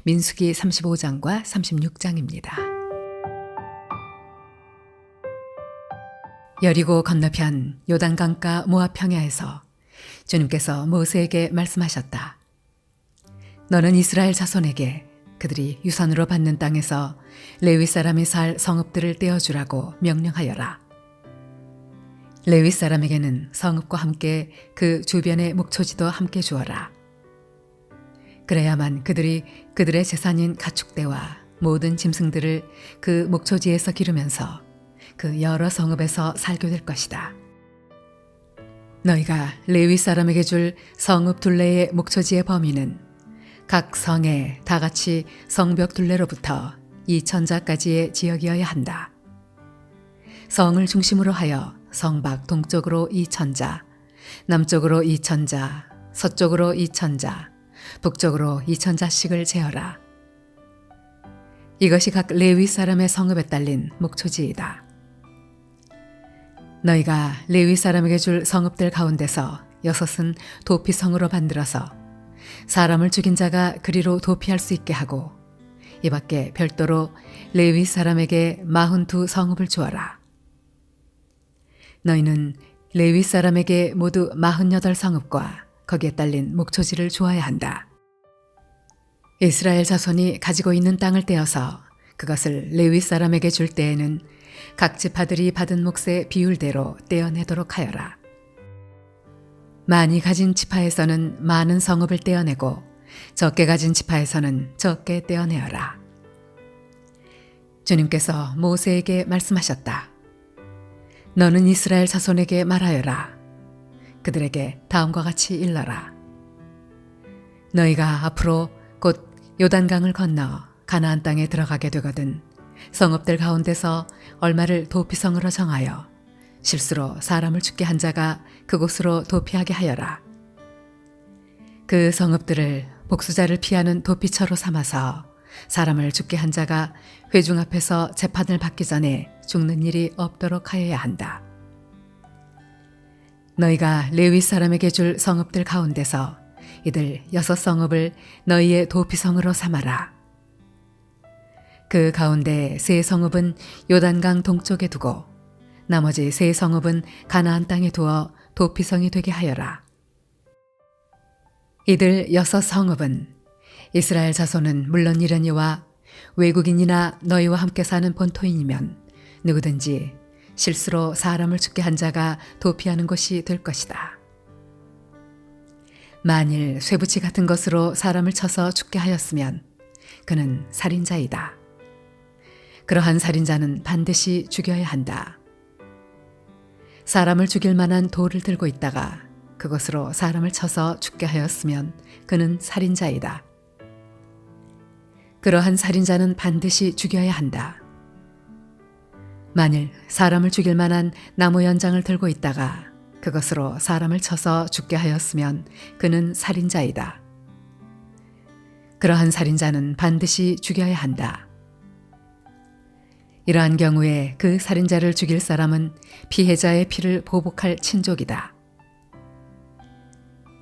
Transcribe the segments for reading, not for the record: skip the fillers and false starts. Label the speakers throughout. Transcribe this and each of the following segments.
Speaker 1: 민수기 35장과 36장입니다. 여리고 건너편 요단강가 모압 평야에서 주님께서 모세에게 말씀하셨다. 너는 이스라엘 자손에게 그들이 유산으로 받는 땅에서 레위 사람이 살 성읍들을 떼어주라고 명령하여라. 레위 사람에게는 성읍과 함께 그 주변의 목초지도 함께 주어라. 그래야만 그들이 그들의 재산인 가축대와 모든 짐승들을 그 목초지에서 기르면서 그 여러 성읍에서 살게 될 것이다. 너희가 레위 사람에게 줄 성읍 둘레의 목초지의 범위는 각 성에 다같이 성벽 둘레로부터 2천자까지의 지역이어야 한다. 성을 중심으로 하여 성밖 동쪽으로 2천자, 남쪽으로 2천자, 서쪽으로 2천자, 북쪽으로 2천자씩을 재어라. 이것이 각 레위 사람의 성읍에 딸린 목초지이다. 너희가 레위 사람에게 줄 성읍들 가운데서 6은 도피성으로 만들어서 사람을 죽인 자가 그리로 도피할 수 있게 하고 이 밖에 별도로 레위 사람에게 42 성읍을 주어라. 너희는 레위 사람에게 모두 48 성읍과 거기에 딸린 목초지를 주어야 한다. 이스라엘 자손이 가지고 있는 땅을 떼어서 그것을 레위 사람에게 줄 때에는 각 지파들이 받은 몫의 비율대로 떼어내도록 하여라. 많이 가진 지파에서는 많은 성읍을 떼어내고 적게 가진 지파에서는 적게 떼어내어라. 주님께서 모세에게 말씀하셨다. 너는 이스라엘 자손에게 말하여라. 그들에게 다음과 같이 일러라. 너희가 앞으로 곧 요단강을 건너 가나안 땅에 들어가게 되거든 성읍들 가운데서 얼마를 도피성으로 정하여 실수로 사람을 죽게 한 자가 그곳으로 도피하게 하여라. 그 성읍들을 복수자를 피하는 도피처로 삼아서 사람을 죽게 한 자가 회중 앞에서 재판을 받기 전에 죽는 일이 없도록 하여야 한다. 너희가 레위 사람에게 줄 성읍들 가운데서 이들 6 성읍을 너희의 도피성으로 삼아라. 그 가운데 3 성읍은 요단강 동쪽에 두고 나머지 3 성읍은 가나안 땅에 두어 도피성이 되게 하여라. 이들 6 성읍은 이스라엘 자손은 물론이려니와 외국인이나 너희와 함께 사는 본토인이면 누구든지 실수로 사람을 죽게 한 자가 도피하는 곳이 될 것이다. 만일 쇠붙이 같은 것으로 사람을 쳐서 죽게 하였으면 그는 살인자이다. 그러한 살인자는 반드시 죽여야 한다. 사람을 죽일 만한 돌을 들고 있다가 그것으로 사람을 쳐서 죽게 하였으면 그는 살인자이다. 그러한 살인자는 반드시 죽여야 한다. 만일 사람을 죽일 만한 나무 연장을 들고 있다가 그것으로 사람을 쳐서 죽게 하였으면 그는 살인자이다. 그러한 살인자는 반드시 죽여야 한다. 이러한 경우에 그 살인자를 죽일 사람은 피해자의 피를 보복할 친족이다.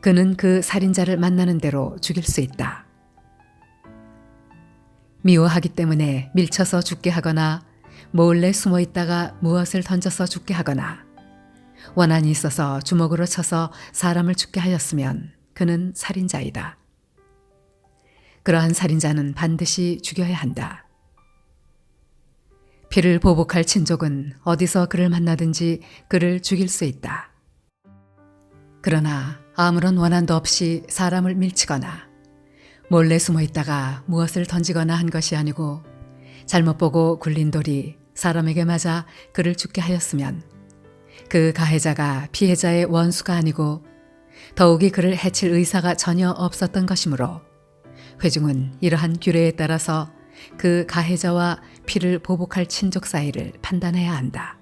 Speaker 1: 그는 그 살인자를 만나는 대로 죽일 수 있다. 미워하기 때문에 밀쳐서 죽게 하거나 몰래 숨어 있다가 무엇을 던져서 죽게 하거나 원한이 있어서 주먹으로 쳐서 사람을 죽게 하였으면 그는 살인자이다. 그러한 살인자는 반드시 죽여야 한다. 피를 보복할 친족은 어디서 그를 만나든지 그를 죽일 수 있다. 그러나 아무런 원한도 없이 사람을 밀치거나 몰래 숨어 있다가 무엇을 던지거나 한 것이 아니고 잘못 보고 굴린 돌이 사람에게 맞아 그를 죽게 하였으면 그 가해자가 피해자의 원수가 아니고 더욱이 그를 해칠 의사가 전혀 없었던 것이므로 회중은 이러한 규례에 따라서 그 가해자와 피를 보복할 친족 사이를 판단해야 한다.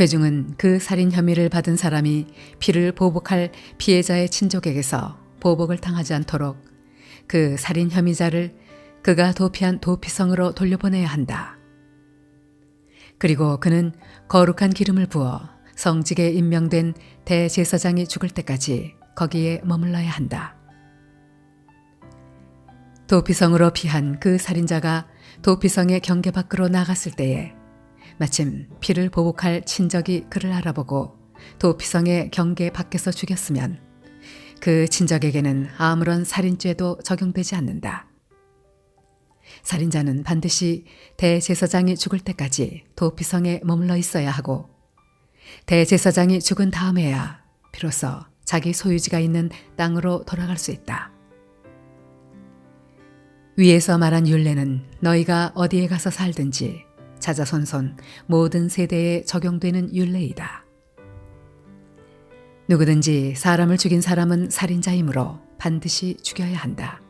Speaker 1: 회중은 그 살인 혐의를 받은 사람이 피를 보복할 피해자의 친족에게서 보복을 당하지 않도록 그 살인 혐의자를 그가 도피한 도피성으로 돌려보내야 한다. 그리고 그는 거룩한 기름을 부어 성직에 임명된 대제사장이 죽을 때까지 거기에 머물러야 한다. 도피성으로 피한 그 살인자가 도피성의 경계 밖으로 나갔을 때에 마침 피를 보복할 친적이 그를 알아보고 도피성의 경계 밖에서 죽였으면 그 친적에게는 아무런 살인죄도 적용되지 않는다. 살인자는 반드시 대제사장이 죽을 때까지 도피성에 머물러 있어야 하고 대제사장이 죽은 다음에야 비로소 자기 소유지가 있는 땅으로 돌아갈 수 있다. 위에서 말한 율례는 너희가 어디에 가서 살든지 자자손손 모든 세대에 적용되는 율례이다. 누구든지 사람을 죽인 사람은 살인자이므로 반드시 죽여야 한다.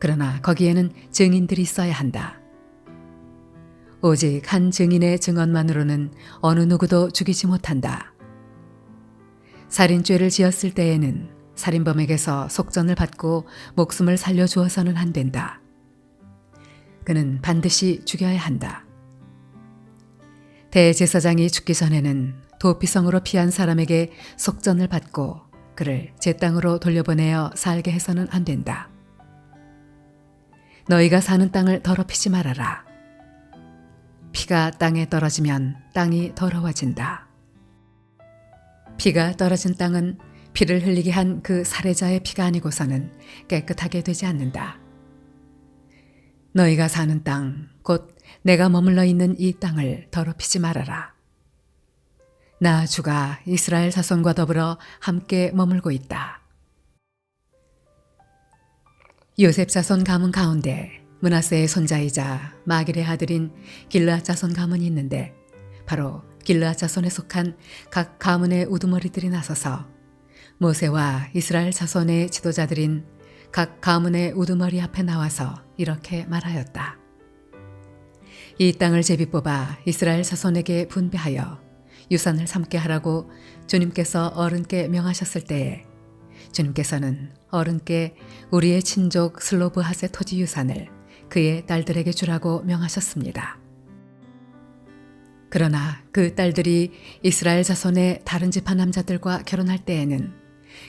Speaker 1: 그러나 거기에는 증인들이 있어야 한다. 오직 한 증인의 증언만으로는 어느 누구도 죽이지 못한다. 살인죄를 지었을 때에는 살인범에게서 속전을 받고 목숨을 살려주어서는 안 된다. 그는 반드시 죽여야 한다. 대제사장이 죽기 전에는 도피성으로 피한 사람에게 속전을 받고 그를 제 땅으로 돌려보내어 살게 해서는 안 된다. 너희가 사는 땅을 더럽히지 말아라. 피가 땅에 떨어지면 땅이 더러워진다. 피가 떨어진 땅은 피를 흘리게 한 그 살해자의 피가 아니고서는 깨끗하게 되지 않는다. 너희가 사는 땅, 곧 내가 머물러 있는 이 땅을 더럽히지 말아라. 나 주가 이스라엘 자손과 더불어 함께 머물고 있다. 요셉 자손 가문 가운데 므낫세의 손자이자 마길의 아들인 길르앗 자손 가문이 있는데 바로 길르앗 자손에 속한 각 가문의 우두머리들이 나서서 모세와 이스라엘 자손의 지도자들인 각 가문의 우두머리 앞에 나와서 이렇게 말하였다. 이 땅을 제비 뽑아 이스라엘 자손에게 분배하여 유산을 삼게 하라고 주님께서 어른께 명하셨을 때에 주님께서는 어른께 우리의 친족 슬로브핫의 토지 유산을 그의 딸들에게 주라고 명하셨습니다. 그러나 그 딸들이 이스라엘 자손의 다른 지파 남자들과 결혼할 때에는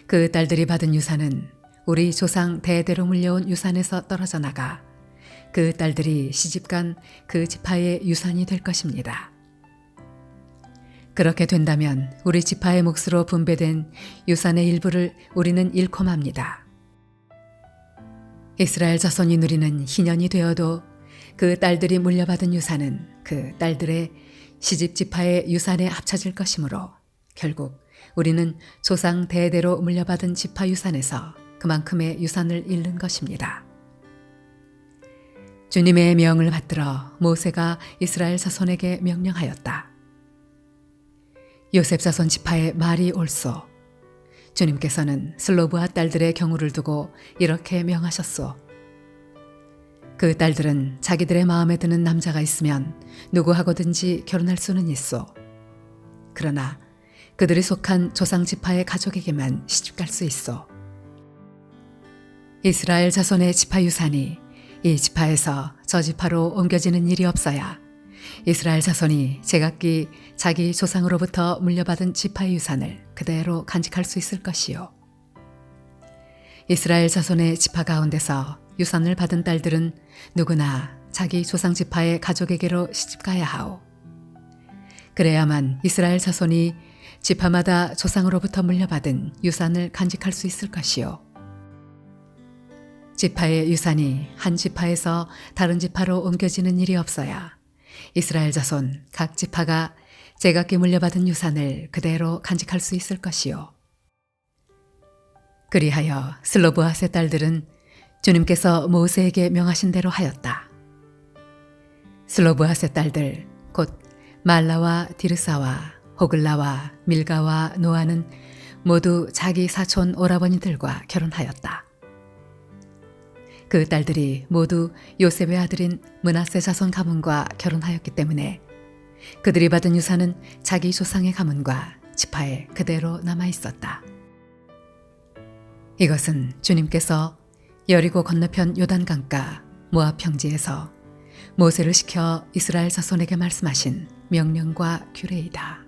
Speaker 1: 그 딸들이 받은 유산은 우리 조상 대대로 물려온 유산에서 떨어져 나가 그 딸들이 시집간 그 지파의 유산이 될 것입니다. 그렇게 된다면 우리 지파의 몫으로 분배된 유산의 일부를 우리는 잃고 맙니다. 이스라엘 자손이 누리는 희년이 되어도 그 딸들이 물려받은 유산은 그 딸들의 시집 지파의 유산에 합쳐질 것이므로 결국 우리는 조상 대대로 물려받은 지파 유산에서 그만큼의 유산을 잃는 것입니다. 주님의 명을 받들어 모세가 이스라엘 자손에게 명령하였다. 요셉 자손 지파의 말이 옳소. 주님께서는 슬로브핫 딸들의 경우를 두고 이렇게 명하셨소. 그 딸들은 자기들의 마음에 드는 남자가 있으면 누구하고든지 결혼할 수는 있소. 그러나 그들이 속한 조상 지파의 가족에게만 시집갈 수 있소. 이스라엘 자손의 지파 유산이 이 지파에서 저 지파로 옮겨지는 일이 없어야 이스라엘 자손이 제각기 자기 조상으로부터 물려받은 지파의 유산을 그대로 간직할 수 있을 것이요. 이스라엘 자손의 지파 가운데서 유산을 받은 딸들은 누구나 자기 조상 지파의 가족에게로 시집가야 하오. 그래야만 이스라엘 자손이 지파마다 조상으로부터 물려받은 유산을 간직할 수 있을 것이요. 지파의 유산이 한 지파에서 다른 지파로 옮겨지는 일이 없어야 이스라엘 자손 각 지파가 제각기 물려받은 유산을 그대로 간직할 수 있을 것이요. 그리하여 슬로브핫의 딸들은 주님께서 모세에게 명하신 대로 하였다. 슬로브핫의 딸들 곧 말라와 디르사와 호글라와 밀가와 노아는 모두 자기 사촌 오라버니들과 결혼하였다. 그 딸들이 모두 요셉의 아들인 므낫세 자손 가문과 결혼하였기 때문에 그들이 받은 유산은 자기 조상의 가문과 지파에 그대로 남아 있었다. 이것은 주님께서 여리고 건너편 요단강가 모압 평지에서 모세를 시켜 이스라엘 자손에게 말씀하신 명령과 규례이다.